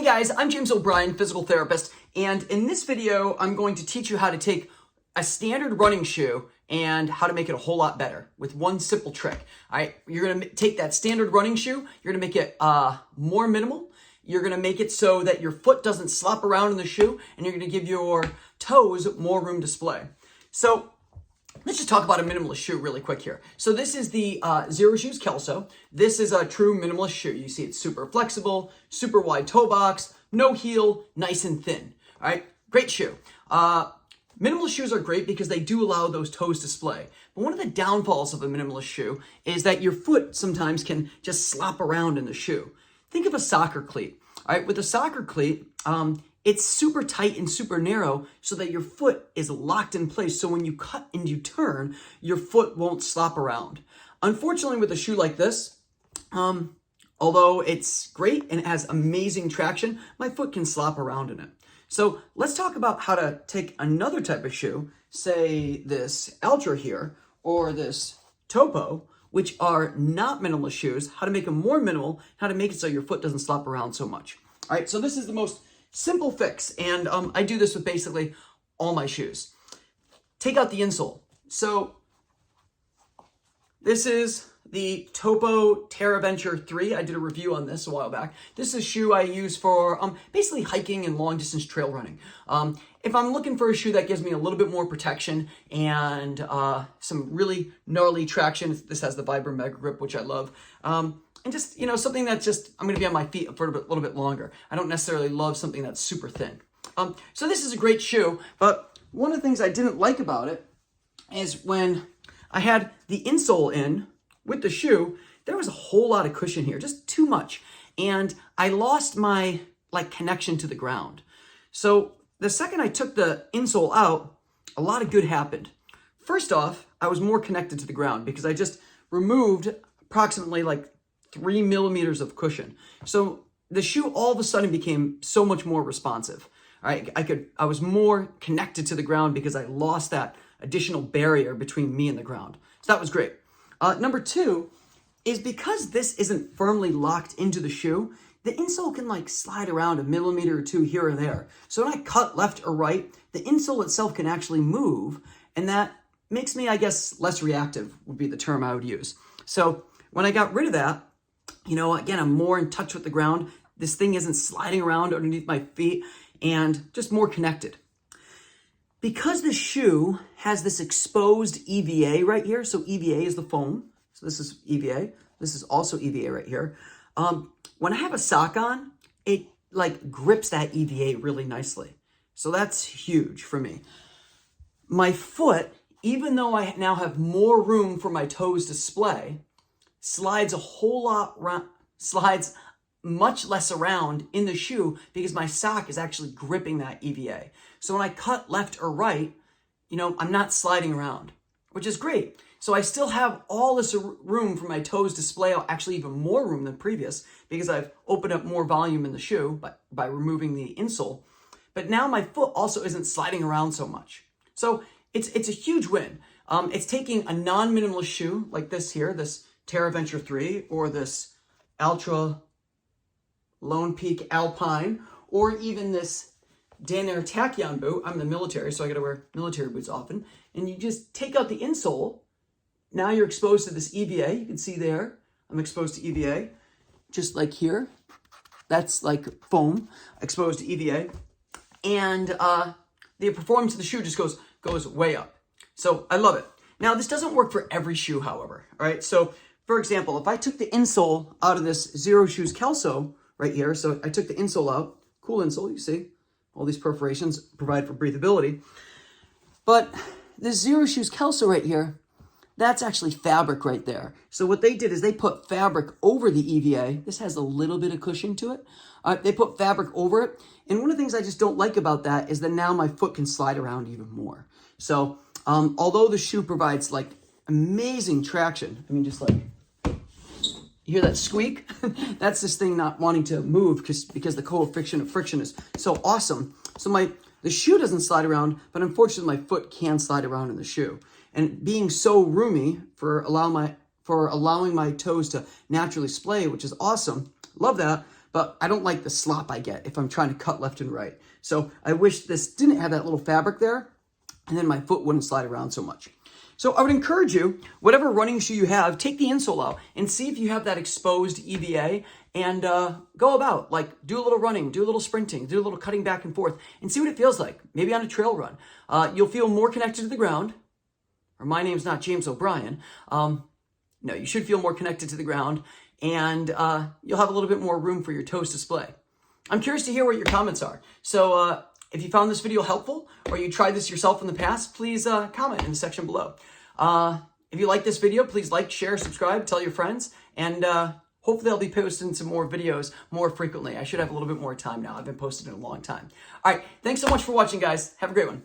guys, I'm James O'Brien, physical therapist, and in this video, I'm going to teach you how to take a standard running shoe and how to make it a whole lot better with one simple trick. All right, you're gonna take that standard running shoe, you're gonna make it more minimal. You're gonna make it so that your foot doesn't slop around in the shoe, and you're gonna give your toes more room to splay. So let's just talk about a minimalist shoe really quick here. So this is the Zero Shoes Kelso. This is a true minimalist shoe. You see it's super flexible, super wide toe box, no heel, nice and thin. All right, great shoe. Minimalist shoes are great because they do allow those toes to splay. But one of the downfalls of a minimalist shoe is that your foot sometimes can just slop around in the shoe. Think of a soccer cleat. All right, with a soccer cleat, it's super tight and super narrow so that your foot is locked in place. So when you cut and you turn, your foot won't slop around. Unfortunately, with a shoe like this, although it's great and it has amazing traction, my foot can slop around in it. So let's talk about how to take another type of shoe, say this Ultra here, or this Topo, which are not minimalist shoes, how to make them more minimal, how to make it so your foot doesn't slop around so much. All right, so this is the most simple fix, and I do this with basically all my shoes. Take out the insole. So this is the Topo TerraVenture 3. I did a review on this a while back. This is a shoe I use for basically hiking and long distance trail running. If I'm looking for a shoe that gives me a little bit more protection and some really gnarly traction, this has the Vibram Mega Grip, which I love. And just, something that's just, I'm going to be on my feet for a little bit longer. I don't necessarily love something that's super thin. So this is a great shoe, but one of the things I didn't like about it is when I had the insole in with the shoe, there was a whole lot of cushion here, just too much. And I lost my connection to the ground. So the second I took the insole out, a lot of good happened. First off, I was more connected to the ground because I just removed approximately 3 millimeters of cushion. So the shoe all of a sudden became so much more responsive. All right, I was more connected to the ground because I lost that additional barrier between me and the ground. So that was great. Number two is because this isn't firmly locked into the shoe, the insole can slide around a millimeter or two here or there. So when I cut left or right, the insole itself can actually move, and that makes me, I guess, less reactive would be the term I would use. So when I got rid of that, again, I'm more in touch with the ground. This thing isn't sliding around underneath my feet and just more connected. Because the shoe has this exposed EVA right here, so EVA is the foam. So this is EVA. This is also EVA right here. When I have a sock on, it grips that EVA really nicely. So that's huge for me. My foot, even though I now have more room for my toes to splay, slides much less around in the shoe because my sock is actually gripping that EVA. So when I cut left or right, I'm not sliding around, which is great. So I still have all this room for my toes to splay out, actually even more room than previous because I've opened up more volume in the shoe by removing the insole. But now my foot also isn't sliding around so much. So it's a huge win. It's taking a non-minimalist shoe like this here, this TerraVenture 3, or this Ultra Lone Peak Alpine, or even this Danair Tachyon boot. I'm in the military, so I gotta wear military boots often. And you just take out the insole. Now you're exposed to this EVA. You can see there, I'm exposed to EVA. Just like here, that's foam exposed to EVA. And the performance of the shoe just goes way up. So I love it. Now this doesn't work for every shoe, however, all right? So for example, if I took the insole out of this Zero Shoes Kelso right here, so I took the insole out, cool insole, you see, all these perforations provide for breathability. But this Zero Shoes Kelso right here, that's actually fabric right there. So what they did is they put fabric over the EVA. This has a little bit of cushion to it. They put fabric over it. And one of the things I just don't like about that is that now my foot can slide around even more. So although the shoe provides amazing traction, I mean, just you hear that squeak? That's this thing not wanting to move because the coefficient of friction is so awesome. So the shoe doesn't slide around, but unfortunately my foot can slide around in the shoe. And being so roomy for allowing my toes to naturally splay, which is awesome. Love that. but I don't like the slop I get if I'm trying to cut left and right. So I wish this didn't have that little fabric there, and then my foot wouldn't slide around so much. So I would encourage you, whatever running shoe you have, take the insole out and see if you have that exposed EVA, and go about, like, do a little running, do a little sprinting, do a little cutting back and forth, and see what it feels like, maybe on a trail run. You'll feel more connected to the ground, or my name's not James O'Brien. No, you should feel more connected to the ground, and you'll have a little bit more room for your toes to display. I'm curious to hear what your comments are. So if you found this video helpful, or you tried this yourself in the past, please comment in the section below. If you like this video, please like, share, subscribe, tell your friends, and hopefully I'll be posting some more videos more frequently. I should have a little bit more time now. I've been posting it a long time. All right, thanks so much for watching, guys. Have a great one.